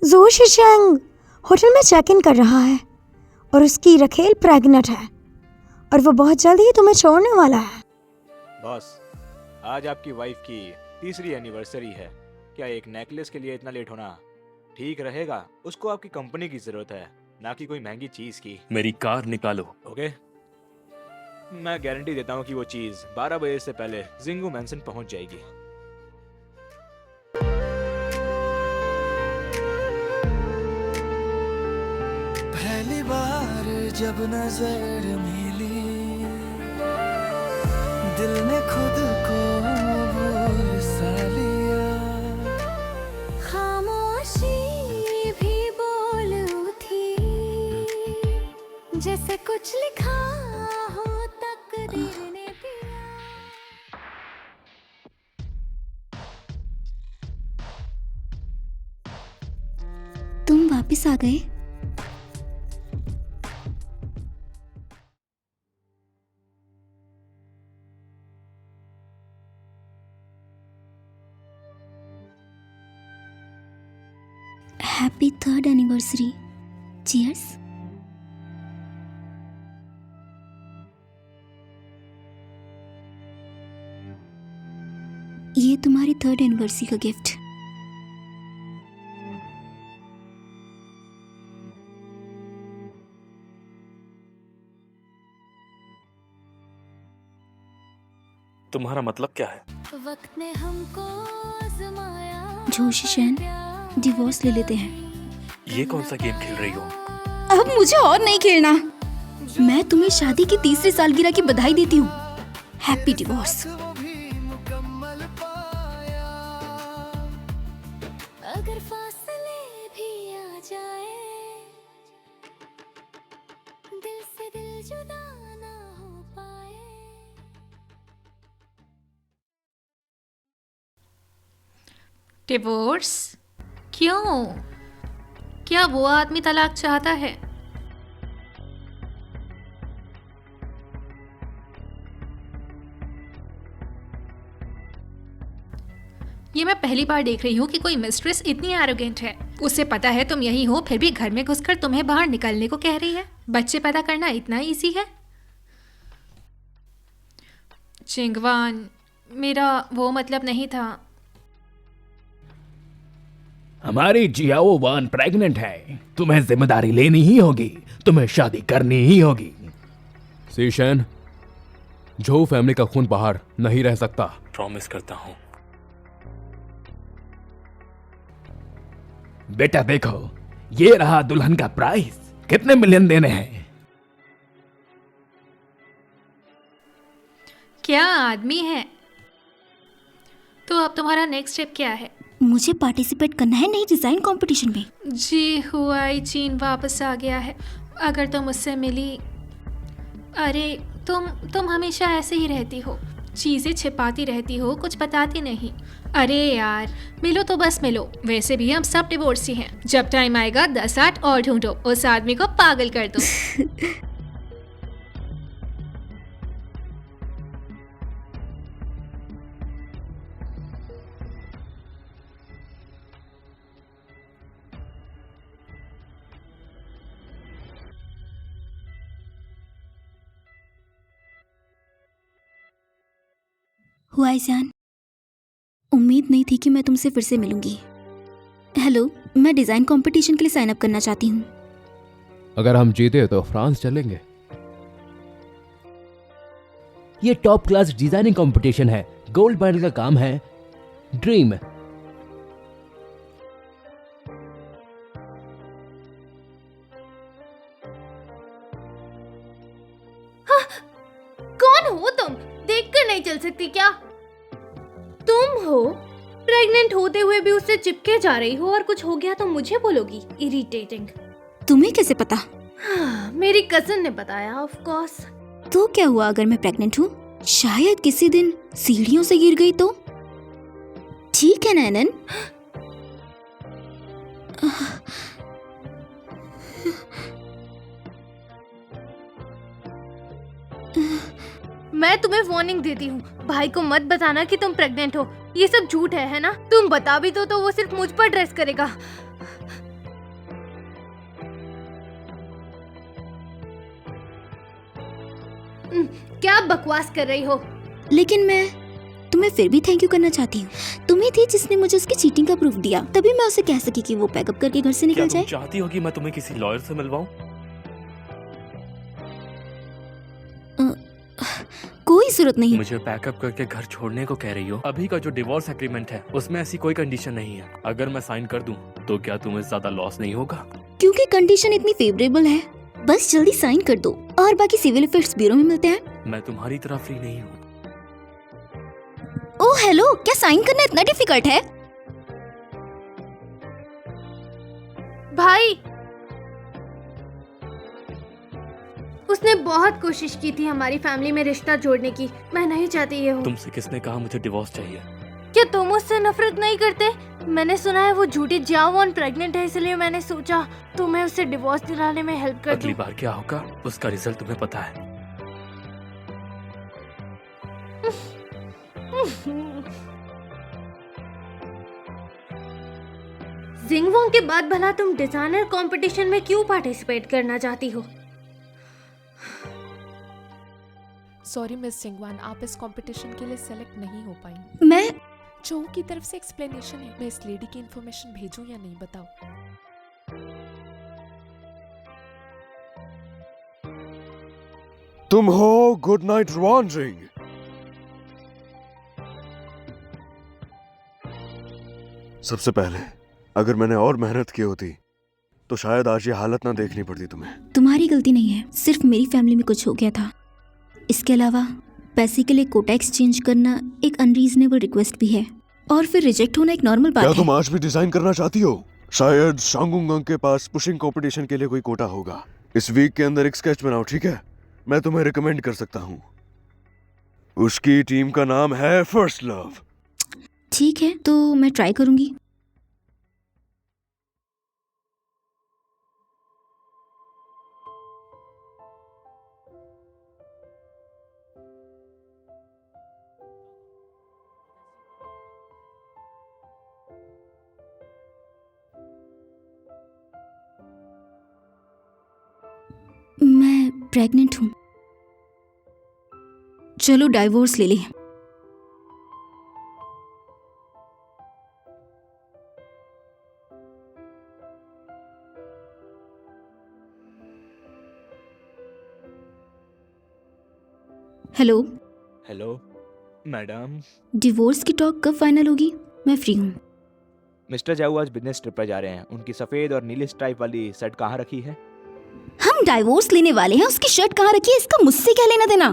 ज़ो शिशैंग होटल में check in कर रहा है और उसकी रखेल प्रेग्नेंट है और वो बहुत जल्द ही तुम्हें छोड़ने वाला है। बॉस, आज आपकी वाइफ की तीसरी एनिवर्सरी है। क्या एक नेकलेस के लिए इतना लेट होना ठीक रहेगा? उसको आपकी कंपनी की जरूरत है, ना कि कोई महंगी चीज की। मेरी कार निकालो। ओके, मैं गारंटी देता हूँ कि वो चीज 12 बजे से पहले जिंगू मैंसन पहुंच जाएगी। पहली बार जब नजर मिली, दिल ने खुद को भूल सा लिया। खामोशी भी बोल उठी, जैसे कुछ लिखा हो तकदीर ने दिया। तुम वापस आ गए? Happy 3rd anniversary. चीयर्स। ये तुम्हारी 3rd एनिवर्सरी का गिफ्ट। तुम्हारा मतलब क्या है? वक्त ने हमको आजमाया। जो शिशैन, डिवोर्स ले लेते हैं। ये कौन सा गेम खेल रही हो? अब मुझे और नहीं खेलना। मैं तुम्हें शादी की 3री सालगिरह की बधाई देती हूँ। Happy divorce. वो भी मुकम्मल पाया। अगर फासले भी आ जाए, दिल से दिल जुदा ना हो पाए। डिवोर्स? क्यों? क्या वो आदमी तलाक चाहता है? ये मैं पहली बार देख रही हूँ कि कोई मिस्ट्रेस इतनी एरोगेंट है। उसे पता है तुम यही हो, फिर भी घर में घुसकर तुम्हें बाहर निकलने को कह रही है। बच्चे पैदा करना इतना इजी है? चिंगवान, मेरा वो मतलब नहीं था। हमारी जियाओ वान प्रेग्नेंट है। तुम्हें जिम्मेदारी लेनी ही होगी। तुम्हें शादी करनी ही होगी। सीशन, जो फैमिली का खून बाहर नहीं रह सकता। प्रॉमिस करता हूँ। बेटा देखो, ये रहा दुल्हन का प्राइस। कितने मिलियन देने हैं? क्या आदमी है? तो अब तुम्हारा नेक्स्ट स्टेप क्या है? मुझे पार्टिसिपेट करना है नई डिजाइन कंपटीशन में। जी हुआई चीन वापस आ गया है। अगर तुम उससे मिली। अरे तुम हमेशा ऐसे ही रहती हो, चीज़ें छिपाती रहती हो, कुछ बताती नहीं। अरे यार, मिलो तो बस मिलो। वैसे भी हम सब डिवोर्सी हैं। जब टाइम आएगा 10-8 और ढूंढो, उस आदमी को पागल कर दो। हुआईजान, उम्मीद नहीं थी कि मैं तुमसे फिर से मिलूंगी। हेलो, मैं डिजाइन कंपटीशन के लिए साइन अप करना चाहती हूँ। अगर हम जीते तो फ्रांस चलेंगे। ये टॉप क्लास डिजाइनिंग कंपटीशन है। गोल्ड मेडल का काम है। ड्रीम। कौन हो तुम? देखकर नहीं चल सकती क्या? तुम हो? प्रेग्नेंट होते हुए भी उससे चिपके जा रही हो और कुछ हो गया तो मुझे बोलोगी? इरिटेटिंग। तुम्हें कैसे पता? मेरी कजन ने बताया, ऑफ कोर्स। तो क्या हुआ अगर मैं प्रेग्नेंट हूँ? शायद किसी दिन सीढ़ियों से गिर गई तो? ठीक है नैनन। मैं तुम्हें वार्निंग देती हूँ, भाई को मत बताना कि तुम प्रेग्नेंट हो। ये सब झूठ है ना? तुम बता भी दो तो वो सिर्फ मुझ पर ड्रेस करेगा। क्या बकवास कर रही हो? लेकिन मैं तुम्हें फिर भी थैंक यू करना चाहती हूँ। तुम्हें थी जिसने मुझे उसकी चीटिंग का प्रूफ दिया, तभी मैं उसे कह सकी कि वो पैकअप करके घर से क्या निकल तुम जाए। चाहती हो कि मैं तुम्हें किसी लॉयर से मिलवाऊं? कोई जरूरत नहीं। मुझे पैकअप करके घर छोड़ने को कह रही हो? अभी का जो डिवोर्स एग्रीमेंट है उसमें ऐसी कोई कंडीशन नहीं है। अगर मैं साइन कर दूं तो क्या तुम्हें ज्यादा लॉस नहीं होगा? क्योंकि कंडीशन इतनी फेवरेबल है, बस जल्दी साइन कर दो और बाकी सिविल अफेयर्स ब्यूरो में मिलते हैं। मैं तुम्हारी तरह फ्री नहीं हूँ। ओह हेलो, क्या साइन करना इतना डिफिकल्ट है? भाई, उसने बहुत कोशिश की थी हमारी फैमिली में रिश्ता जोड़ने की। मैं नहीं चाहती ये हो। तुमसे किसने कहा मुझे डिवोर्स चाहिए? क्या तुम उससे नफरत नहीं करते? मैंने सुना है वो झूठी जियावोन प्रेग्नेंट है, इसलिए मैंने सोचा तुम्हें उससे डिवोर्स दिलाने में हेल्प कर अगली दूं। बार क्या होगा उसका रिजल्ट तुम्हें पता है। जिंगवोंग के बाद भला तुम डिजाइनर कंपटीशन में क्यों पार्टिसिपेट करना चाहती हो? सॉरी मिस जिंगवान, आप इस कंपटीशन के लिए सेलेक्ट नहीं हो पाई। मैं जो की तरफ से एक्सप्लेनेशन है। मैं इस लेडी की इंफॉर्मेशन भेजूं या नहीं, बताओ। तुम हो गुड नाइट वॉन्डरिंग। सबसे पहले अगर मैंने और मेहनत की होती तो शायद आज ये हालत ना देखनी पड़ती तुम्हें। तुम्हारी गलती नहीं है, सिर्फ मेरी फैमिली में कुछ हो गया था। इसके अलावा पैसे के लिए कोटा एक्सचेंज करना एक अनरीजनेबल रिक्वेस्ट भी है, और फिर रिजेक्ट होना एक नॉर्मल बात क्या है। तुम आज भी डिजाइन करना चाहती हो? शायद शांगुंगंग के पास पुशिंग कंपटीशन के लिए कोई कोटा होगा। इस वीक के अंदर एक स्केच बनाओ, ठीक है? मैं तुम्हें रिकमेंड कर सकता हूँ। उसकी टीम का नाम है फर्स्ट लव। ठीक है, तो मैं ट्राई करूंगी। मैं प्रेग्नेंट हूँ। चलो डाइवोर्स ले लें। Hello hello madam. डिवोर्स की टॉक कब फाइनल होगी? मैं फ्री हूँ। मिस्टर जाऊ आज बिजनेस ट्रिप पर जा रहे हैं। उनकी सफेद और नीली स्ट्राइप वाली शर्ट कहाँ रखी है? हम डाइवोर्स लेने वाले हैं, उसकी शर्ट कहाँ रखी है इसका मुझसे क्या लेना देना?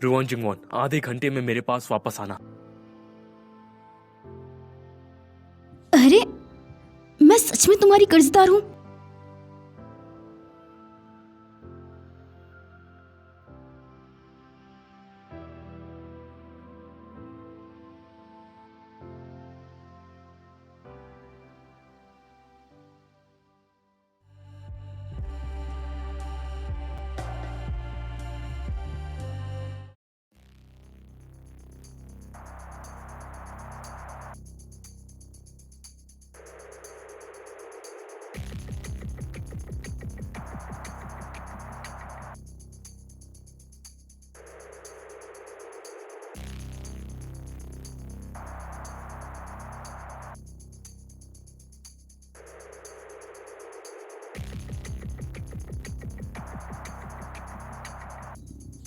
रुआन जिंगवॉन, आधे घंटे में मेरे पास वापस आना। अरे मैं सच में तुम्हारी कर्जदार हूँ।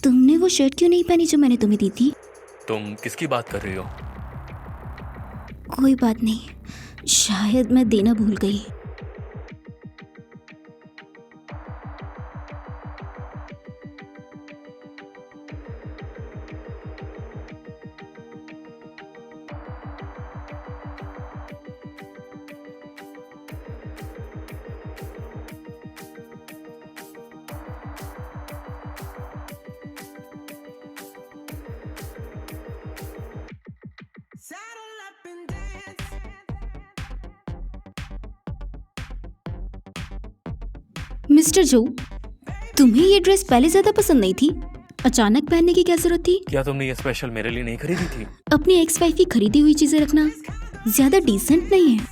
तुमने वो शर्ट क्यों नहीं पहनी जो मैंने तुम्हें दी थी? तुम किसकी बात कर रही हो? कोई बात नहीं, शायद मैं देना भूल गई। मिस्टर जो, तुम्हें ये ड्रेस पहले ज्यादा पसंद नहीं थी, अचानक पहनने की क्या जरूरत थी? क्या तुमने ये स्पेशल मेरे लिए नहीं खरीदी थी? अपनी एक्स वाइफ की खरीदी हुई चीजें रखना ज्यादा डिसेंट नहीं है।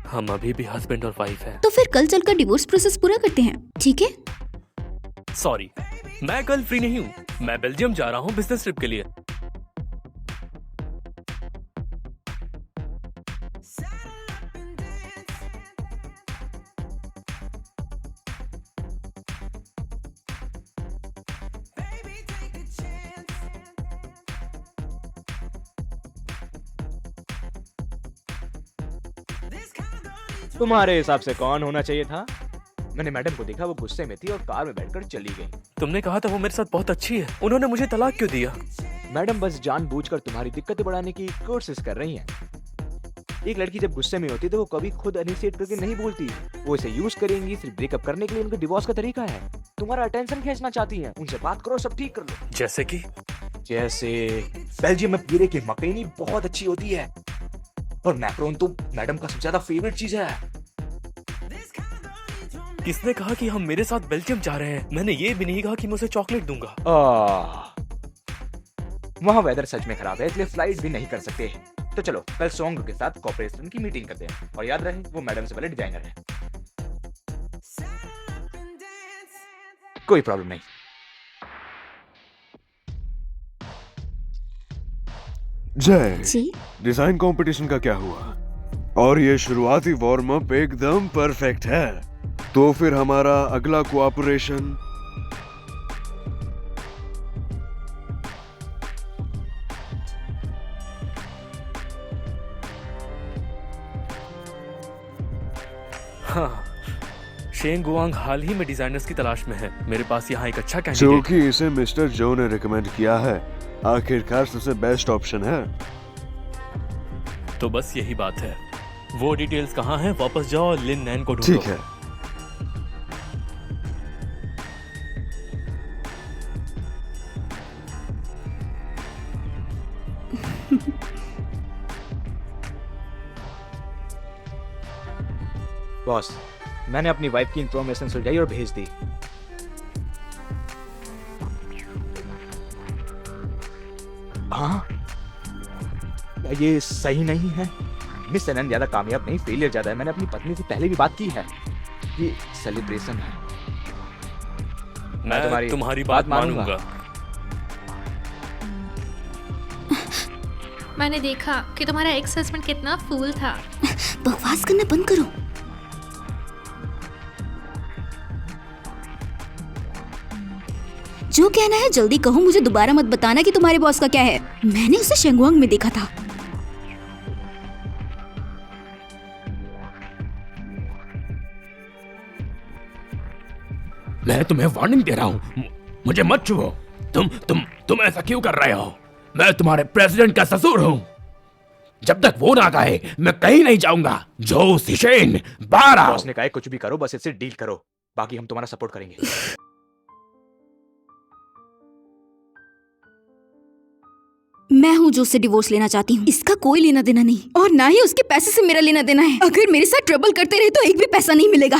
हम अभी भी हस्बैंड और वाइफ हैं। तो फिर कल चलकर डिवोर्स प्रोसेस पूरा करते हैं, ठीक है? सॉरी, मैं कल फ्री नहीं हूँ। मैं बेल्जियम जा रहा हूँ बिजनेस ट्रिप के लिए। तुम्हारे हिसाब से कौन होना चाहिए था? मैंने मैडम को देखा, वो गुस्से में थी और कार में बैठकर चली गई। तुमने कहा था वो मेरे साथ बहुत अच्छी है, उन्होंने मुझे तलाक क्यों दिया? मैडम बस जानबूझकर तुम्हारी दिक्कतें बढ़ाने की कोशिश कर रही हैं। एक लड़की जब गुस्से में होती है तो वो कभी खुद इनिशिएट करके नहीं बोलती, वो इसे यूज करेंगी सिर्फ ब्रेकअप करने के लिए। उनका डिवोर्स का तरीका है। तुम्हारा अटेंशन खींचना चाहती हैं, उनसे बात करो, सब ठीक कर लो। जैसे बेल्जियम में पीरे की मकैनी बहुत अच्छी होती है और मैक्रोन तो मैडम का सबसे ज्यादा फेवरेट चीज है। किसने कहा कि हम मेरे साथ बेल्जियम जा रहे हैं? मैंने ये भी नहीं कहा कि मैं उसे चॉकलेट दूंगा। वहाँ वेदर सच में खराब है, इसलिए फ्लाइट भी नहीं कर सकते। तो चलो कल सोंग के साथ कॉर्पोरेशन की मीटिंग करते हैं। और याद रहे वो मैडम से पहले डिजाइनर है। कोई प्रॉब्लम नहीं। जय, जी डिजाइन कंपटीशन का क्या हुआ? और ये शुरुआती वार्म अप एकदम परफेक्ट है। तो फिर हमारा अगला कोऑपरेशन? हाँ, शेन गुआंग हाल ही में डिजाइनर्स की तलाश में है। मेरे पास यहाँ एक अच्छा कैंडिडेट। क्योंकि इसे मिस्टर जो ने रिकमेंड किया है, आखिरकार सबसे बेस्ट ऑप्शन है। तो बस यही बात है। वो डिटेल्स कहाँ हैं? वापस जाओ और लिन नैन को ढूंढो। ठीक है। बॉस, मैंने अपनी वाइफ की इंफॉर्मेशन सुलझाई और भेज दी। हाँ, क्या ये सही नहीं है? मिस एनन ज्यादा कामयाब नहीं, फेलियर ज्यादा है। मैंने अपनी पत्नी से पहले भी बात की है। ये सेलिब्रेशन है। मैं तुम्हारी बात मानूंगा। मैंने देखा कि तुम्हारा एक्स हस्बैंड कितना फूल था। बकवास करना बंद करो। जो कहना है जल्दी कहो, मुझे दोबारा मत बताना कि तुम्हारे बॉस का क्या है। मैंने उसे शेंगुआंग में देखा था। मैं तुम्हें वार्निंग दे रहा हूँ, मुझे मत छुओ। तुम ऐसा क्यों कर रहे हो? मैं तुम्हारे प्रेसिडेंट का ससुर हूँ। जब तक वो ना कहे मैं कहीं नहीं जाऊंगा। जो सिशेन बाहर आओ। बॉस ने कहा कुछ भी करो, बस इससे डील करो, बाकी हम तुम्हारा सपोर्ट करेंगे। मैं हूँ जो उससे डिवोर्स लेना चाहती हूँ। इसका कोई लेना देना नहीं, और ना ही उसके पैसे से मेरा लेना देना है। अगर मेरे साथ ट्रबल करते रहे तो एक भी पैसा नहीं मिलेगा।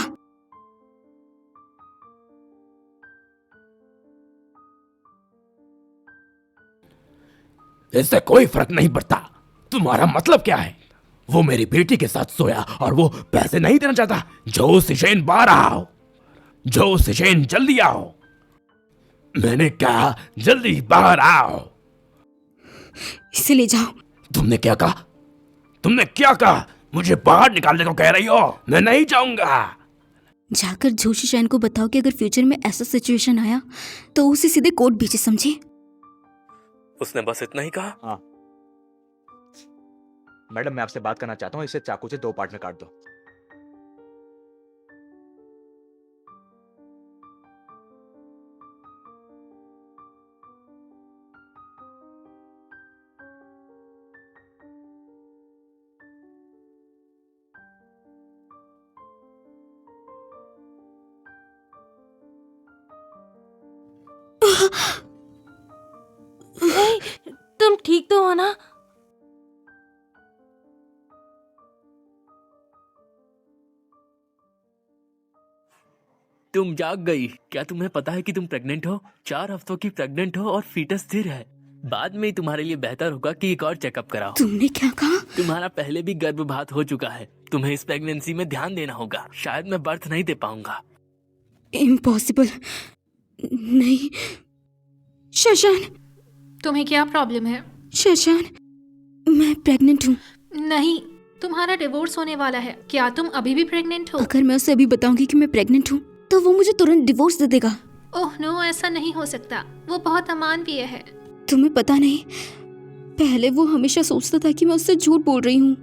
इससे कोई फर्क नहीं पड़ता। तुम्हारा मतलब क्या है? वो मेरी बेटी के साथ सोया और वो पैसे नहीं देना चाहता। जो सिशेन बाहर आओ। जो सिशेन जल्दी आओ। मैंने कहा जल्दी बाहर आओ। इसे ले जाओ। तुमने क्या कहा? तुमने क्या कहा? मुझे बाहर निकालने को कह रही हो? मैं नहीं जाऊंगा। जाकर जोशी शैन को बताओ कि अगर फ्यूचर में ऐसा सिचुएशन आया तो उसे सीधे कोर्ट भेजे, समझे? उसने बस इतना ही कहा? हाँ मैडम, मैं आपसे बात करना चाहता हूँ। इसे चाकू से 2 पार्ट में काट दो। तुम ठीक तो हो ना? तुम जाग गई। क्या तुम्हें पता है कि तुम प्रेग्नेंट हो? 4 हफ्तों की प्रेग्नेंट हो और फीटस स्थिर है। बाद में तुम्हारे लिए बेहतर होगा कि एक और चेकअप कराओ। तुमने क्या कहा? तुम्हारा पहले भी गर्भपात हो चुका है। तुम्हें इस प्रेगनेंसी में ध्यान देना होगा। शायद मैं बर्थ नहीं दे पाऊंगा। इम्पॉसिबल। नहीं शशान, तुम्हें क्या प्रॉब्लम है? शशान, मैं प्रेग्नेंट हूँ। नहीं, तुम्हारा डिवोर्स होने वाला है। क्या तुम अभी भी प्रेग्नेंट हो? अगर मैं उसे अभी बताऊंगी कि मैं प्रेग्नेंट हूँ तो वो मुझे तुरंत डिवोर्स दे देगा। ओह नो, ऐसा नहीं हो सकता। वो बहुत अमानवीय है। तुम्हें पता नहीं, पहले वो हमेशा सोचता था कि मैं उससे झूठ बोल रही हूँ।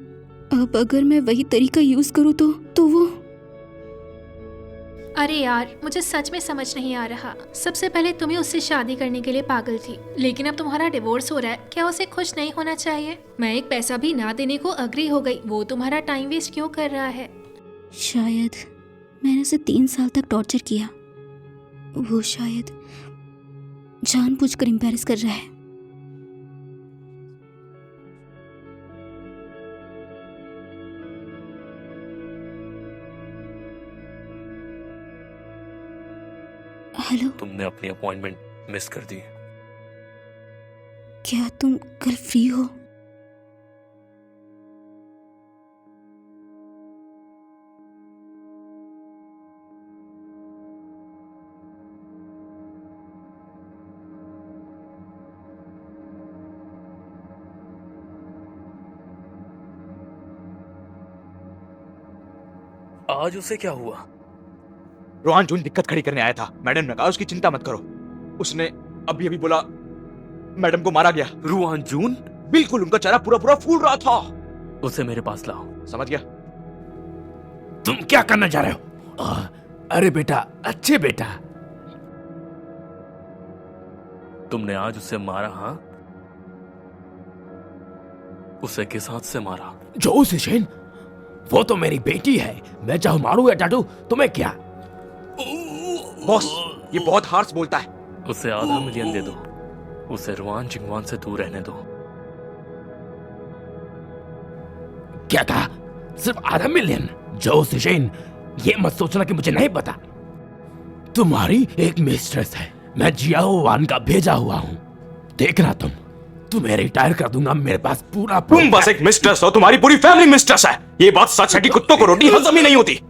अब अगर मैं वही तरीका यूज करूँ तो वो। अरे यार, मुझे सच में समझ नहीं आ रहा। सबसे पहले तुम्हें उससे शादी करने के लिए पागल थी, लेकिन अब तुम्हारा डिवोर्स हो रहा है। क्या उसे खुश नहीं होना चाहिए? मैं एक पैसा भी ना देने को अग्री हो गई। वो तुम्हारा टाइम वेस्ट क्यों कर रहा है? शायद मैंने उसे 3 साल तक टॉर्चर किया। वो शायद जानबूझकर एम्बैरेस कर रहा है। हेलो, तुमने अपनी अपॉइंटमेंट मिस कर दी। क्या तुम कल फ्री हो? आज उसे क्या हुआ? रोहान जून दिक्कत खड़ी करने आया था। मैडम ने कहा उसकी चिंता मत करो। उसने अभी अभी बोला मैडम को मारा गया। रोहान जून? बिल्कुल, उनका चेहरा पूरा पूरा फूल रहा था। उसे मेरे पास लाओ। समझ गया? तुम क्या करना चाह रहे हो? अरे बेटा, अच्छे बेटा। तुमने आज उसे मारा? हाँ, उसे किस हाथ से मारा? जो सिशेन, वो तो मेरी बेटी है। मैं चाहूं मारूं या डांटूं, तुम्हें क्या? बॉस, ये बहुत हार्श बोलता है। उसे आधा मिलियन दे दो। उसे रुआन जिंगवान से दूर रहने दो। क्या कहा? सिर्फ आधा मिलियन? जो सिशेन, ये मत सोचना कि मुझे नहीं पता। तुम्हारी एक मिस्ट्रेस है, मैं जियाओ वान का भेजा हुआ हूं। देखना तुम्हें रिटायर कर दूंगा। मेरे पास पूरा तुम बस एक मिस्ट्रेस हो, तुम्हारी पूरी फैमिली मिस्ट्रेस है। ये बात सच है कि कुत्तों को रोटी हजम ही नहीं होती।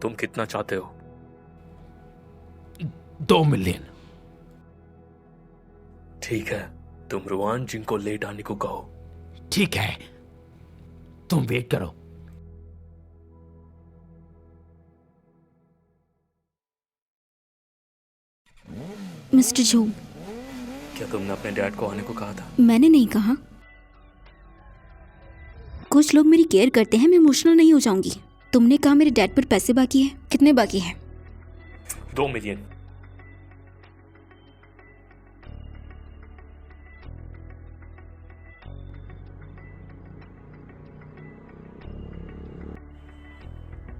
तुम कितना चाहते हो? 2 मिलियन। ठीक है, तुम रुआन जिंग को लेट आने को कहो। ठीक है, तुम वेट करो। मिस्टर जो, क्या तुमने अपने डैड को आने को कहा था? मैंने नहीं कहा। कुछ लोग मेरी केयर करते हैं, मैं इमोशनल नहीं हो जाऊंगी। तुमने कहा मेरे डैड पर पैसे बाकी है। कितने बाकी है? 2 मिलियन।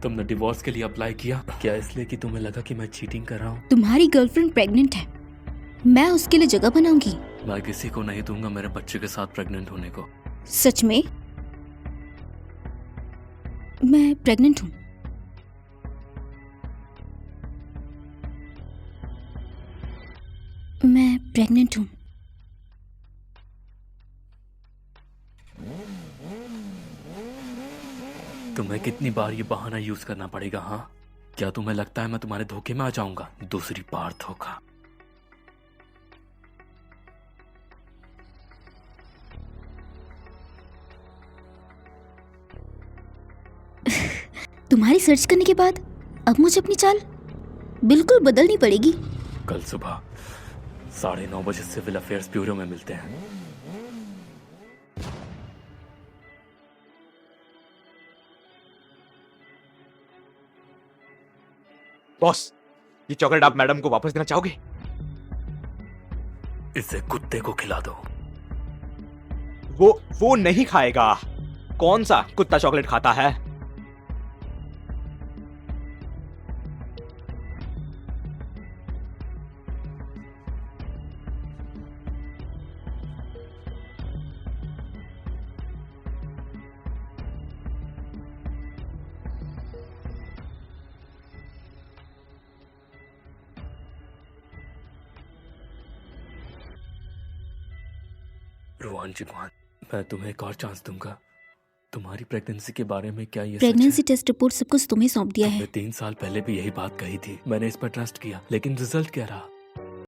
तुमने डिवोर्स के लिए अप्लाई किया क्या, इसलिए कि तुम्हें लगा कि मैं चीटिंग कर रहा हूँ? तुम्हारी गर्लफ्रेंड प्रेग्नेंट है, मैं उसके लिए जगह बनाऊंगी। मैं किसी को नहीं दूंगा मेरे बच्चे के साथ प्रेग्नेंट होने को। सच में? मैं प्रेग्नेंट हूँ। मैं प्रेग्नेंट हूँ। तुम्हें कितनी बार ये बहाना यूज करना पड़ेगा? हाँ, क्या तुम्हें लगता है मैं तुम्हारे धोखे में आ जाऊंगा? दूसरी बार धोखा। तुम्हारी सर्च करने के बाद अब मुझे अपनी चाल बिल्कुल बदलनी पड़ेगी। कल सुबह 9:30 बजे सिविल अफेयर्स ब्यूरो में मिलते हैं। बॉस, ये चॉकलेट आप मैडम को वापस देना चाहोगे? इसे कुत्ते को खिला दो। वो नहीं खाएगा। कौन सा कुत्ता चॉकलेट खाता है? रुआन जिंगवान, मैं तुम्हें एक और चांस दूंगा। तुम्हारी प्रेगनेंसी के बारे में क्या ये सच प्रेगनेंसी है? टेस्ट रिपोर्ट सब कुछ तुम्हें सौंप दिया है। तुमने 3 साल पहले भी यही बात कही थी। मैंने इस पर ट्रस्ट किया, लेकिन रिजल्ट क्या रहा?